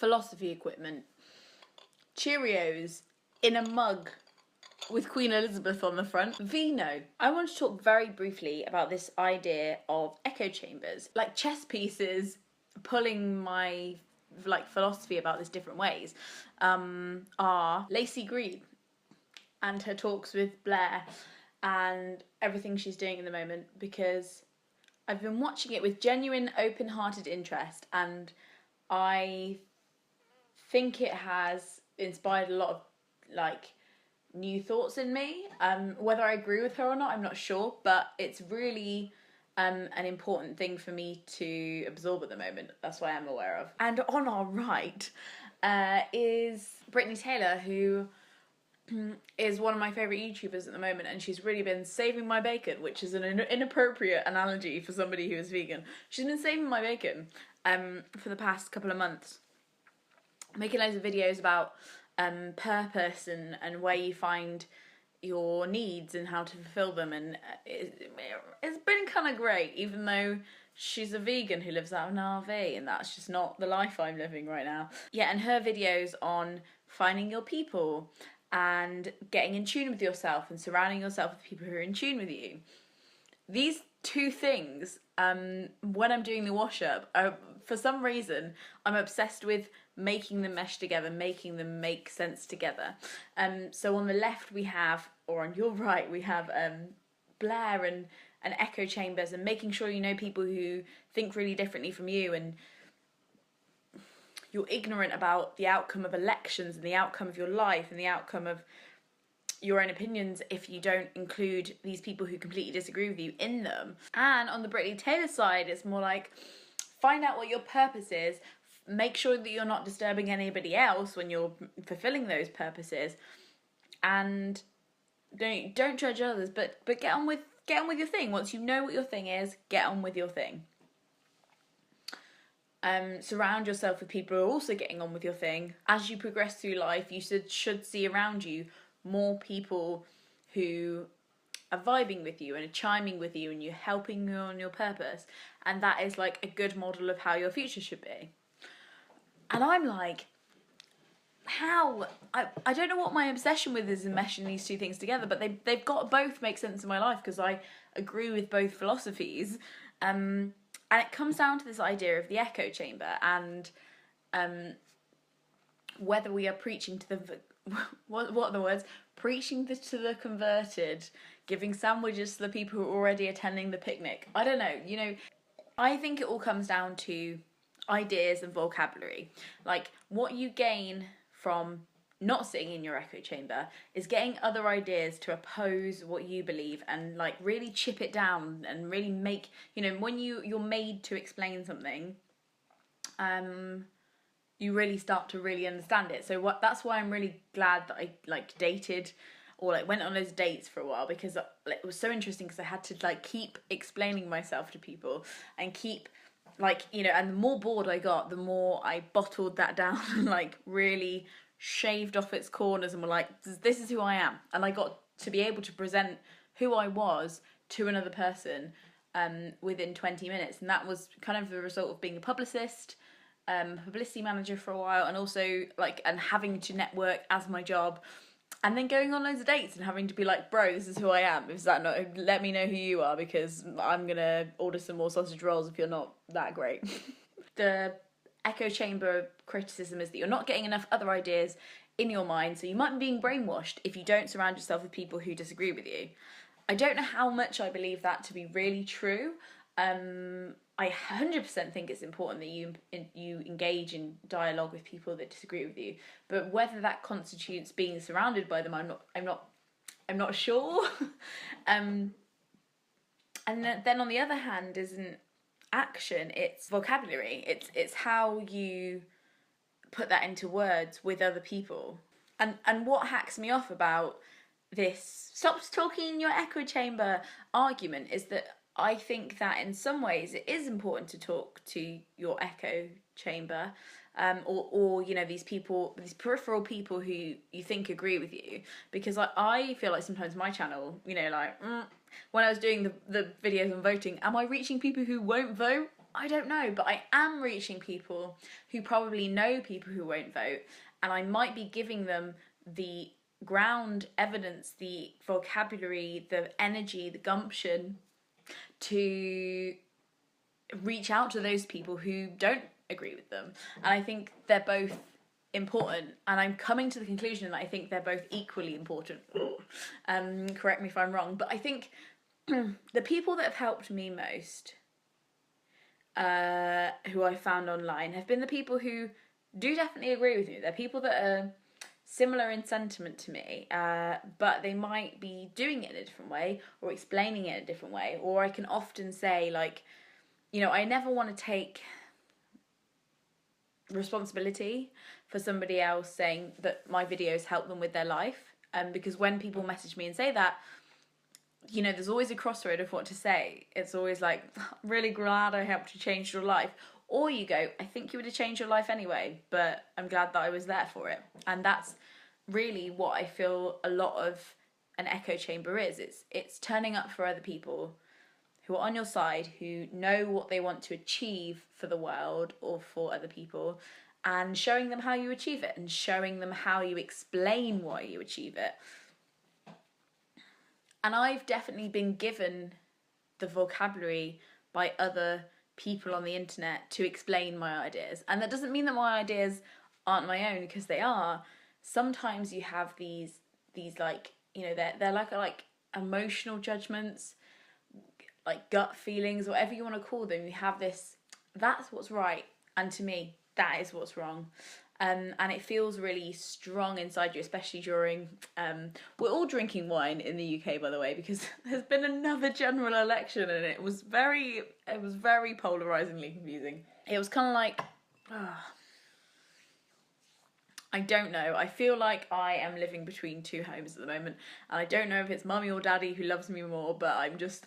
philosophy equipment, Cheerios in a mug with Queen Elizabeth on the front, vino. I want to talk very briefly about this idea of echo chambers, like chess pieces pulling my philosophy about this different ways, are Lacey Green and her talks with Blair and everything she's doing in the moment, because I've been watching it with genuine open-hearted interest, and I think it has inspired a lot of new thoughts in me. Whether I agree with her or not, I'm not sure, but it's really an important thing for me to absorb at the moment. That's what I'm aware of. And on our right is Brittany Taylor, who is one of my favourite YouTubers at the moment, and she's really been saving my bacon, which is an inappropriate analogy for somebody who is vegan. She's been saving my bacon for the past couple of months, making loads of videos about purpose and where you find your needs and how to fulfill them, and it's been kind of great, even though she's a vegan who lives out of an RV, and that's just not the life I'm living right now. Yeah, and her videos on finding your people and getting in tune with yourself and surrounding yourself with people who are in tune with you. These two things, when I'm doing the wash-up, for some reason, I'm obsessed with making them mesh together, making them make sense together. So on the left we have, or on your right, we have Blair and echo chambers, and making sure you know people who think really differently from you, and you're ignorant about the outcome of elections and the outcome of your life and the outcome of your own opinions if you don't include these people who completely disagree with you in them. And on the Brittany Taylor side, it's more like, find out what your purpose is, make sure that you're not disturbing anybody else when you're fulfilling those purposes, and don't judge others, but get on with your thing. Once you know what your thing is, get on with your thing. Surround yourself with people who are also getting on with your thing. As you progress through life, you should see around you more people who are vibing with you and are chiming with you, and you're helping you on your purpose, and that is like a good model of how your future should be. And I'm like, how? I don't know what my obsession with is in meshing these two things together, but they've got to both make sense in my life, because I agree with both philosophies. And it comes down to this idea of the echo chamber, and whether we are preaching to the what are the words? Preaching to the converted, giving sandwiches to the people who are already attending the picnic. I don't know. I think it all comes down to ideas and vocabulary. Like, what you gain from not sitting in your echo chamber is getting other ideas to oppose what you believe, and really chip it down and really make, when you're made to explain something, you really start to really understand it. So that's why I'm really glad that I dated or went on those dates for a while, because it was so interesting, because I had to keep explaining myself to people and keep and the more bored I got, the more I bottled that down and really shaved off its corners, and were like, this is who I am. And I got to be able to present who I was to another person within 20 minutes. And that was kind of the result of being a publicist, publicity manager for a while, and also and having to network as my job, and then going on loads of dates and having to be like, bro, this is who I am. Is that not? Let me know who you are, because I'm gonna order some more sausage rolls if you're not that great. The echo chamber criticism is that you're not getting enough other ideas in your mind, so you might be being brainwashed if you don't surround yourself with people who disagree with you. I don't know how much I believe that to be really true. I 100% think it's important that you engage in dialogue with people that disagree with you, but whether that constitutes being surrounded by them, I'm not sure. And then on the other hand isn't action, it's vocabulary. It's how you put that into words with other people. And what hacks me off about this "stop talking in your echo chamber" argument is that I think that in some ways it is important to talk to your echo chamber, or these people, these peripheral people who you think agree with you, because I feel like sometimes my channel, when I was doing the videos on voting, am I reaching people who won't vote? I don't know, but I am reaching people who probably know people who won't vote, and I might be giving them the ground evidence, the vocabulary, the energy, the gumption to reach out to those people who don't agree with them. And I think they're both important, and I'm coming to the conclusion that I think they're both equally important. Correct me if I'm wrong, but I think the people that have helped me most, who I found online, have been the people who do definitely agree with me. They're people that are similar in sentiment to me, but they might be doing it in a different way or explaining it in a different way. Or I can often say, like, you know, I never want to take responsibility for somebody else saying that my videos help them with their life. Because when people message me and say that, you know, there's always a crossroad of what to say. It's always like, I'm really glad I helped you change your life. Or you go, I think you would have changed your life anyway, but I'm glad that I was there for it. And that's really what I feel a lot of an echo chamber is. It's turning up for other people who are on your side, who know what they want to achieve for the world or for other people, and showing them how you achieve it and showing them how you explain why you achieve it. And I've definitely been given the vocabulary by other people on the internet to explain my ideas. And that doesn't mean that my ideas aren't my own, because they are. Sometimes you have these like, you know, they're like emotional judgments, like gut feelings, whatever you want to call them. You have this, that's what's right, and to me, that is what's wrong. And it feels really strong inside you, especially during, we're all drinking wine in the UK, by the way, because there's been another general election, and it was very polarizingly confusing. It was kind of like, I don't know. I feel like I am living between two homes at the moment, and I don't know if it's mummy or daddy who loves me more, but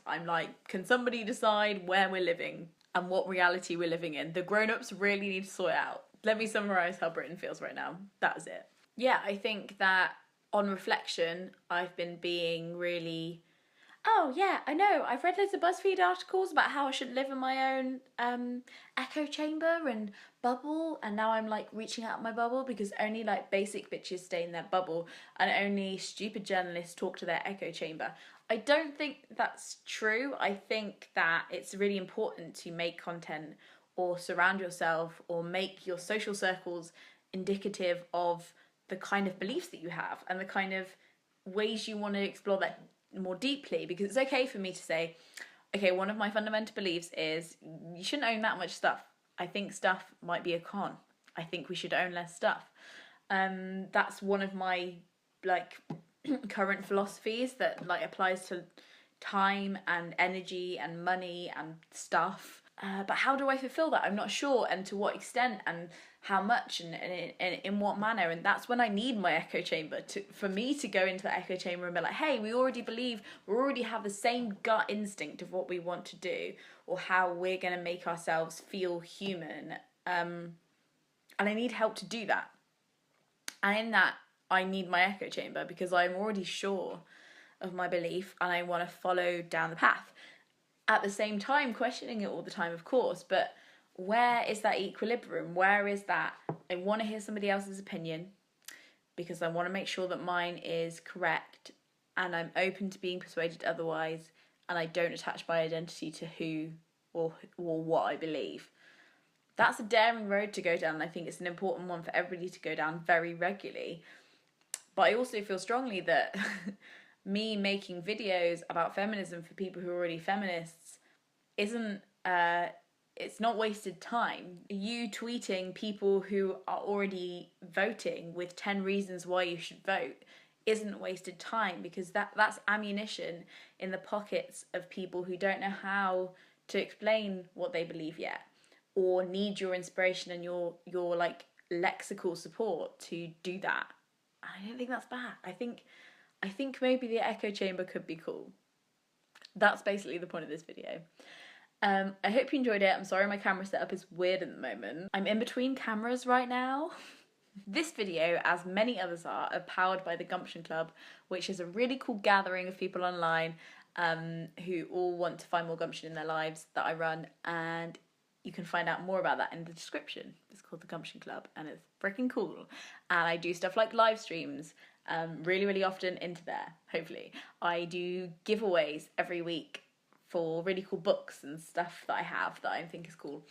I'm like, can somebody decide where we're living and what reality we're living in? The grown-ups really need to sort it out. Let me summarise how Britain feels right now. That is it. Yeah, I think that on reflection, I've been being really, oh yeah, I know, I've read loads of BuzzFeed articles about how I should live in my own echo chamber and bubble, and now I'm like reaching out my bubble, because only like basic bitches stay in their bubble and only stupid journalists talk to their echo chamber. I don't think that's true. I think that it's really important to make content or surround yourself or make your social circles indicative of the kind of beliefs that you have and the kind of ways you want to explore that more deeply. Because it's okay for me to say, okay, one of my fundamental beliefs is you shouldn't own that much stuff. I think stuff might be a con. I think we should own less stuff. That's one of my like current philosophies that like applies to time and energy and money and stuff. But how do I fulfill that? I'm not sure, and to what extent, and how much, and in what manner. And that's when I need my echo chamber for me to go into the echo chamber and be like, hey, we already have the same gut instinct of what we want to do, or how we're going to make ourselves feel human. And I need help to do that. And in that, I need my echo chamber, because I'm already sure of my belief and I want to follow down the path. At the same time, questioning it all the time, of course, but where is that equilibrium? Where is that? I want to hear somebody else's opinion because I want to make sure that mine is correct, and I'm open to being persuaded otherwise, and I don't attach my identity to who or what I believe. That's a daring road to go down, and I think it's an important one for everybody to go down very regularly. But I also feel strongly that me making videos about feminism for people who are already feminists isn't, it's not wasted time. You tweeting people who are already voting with 10 reasons why you should vote isn't wasted time, because that's ammunition in the pockets of people who don't know how to explain what they believe yet, or need your inspiration and your like lexical support to do that. I don't think that's bad. I think maybe the echo chamber could be cool. That's basically the point of this video. I hope you enjoyed it. I'm sorry my camera setup is weird at the moment. I'm in between cameras right now. This video, as many others are powered by the Gumption Club, which is a really cool gathering of people online who all want to find more gumption in their lives that I run. And you can find out more about that in the description. It's called the Gumption Club, and it's freaking cool. And I do stuff like live streams really, really often into there, hopefully. I do giveaways every week for really cool books and stuff that I have that I think is cool.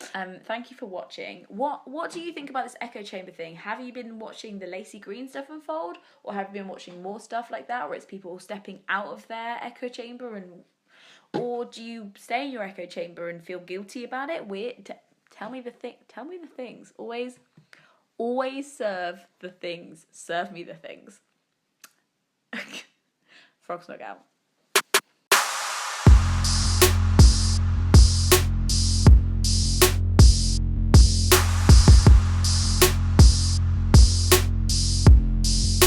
Thank you for watching. What do you think about this echo chamber thing? Have you been watching the Lacey Green stuff unfold, or have you been watching more stuff like that where it's people stepping out of their echo chamber, or do you stay in your echo chamber and feel guilty about it? Tell me the things. Always serve the things. Serve me the things. Frog's not out.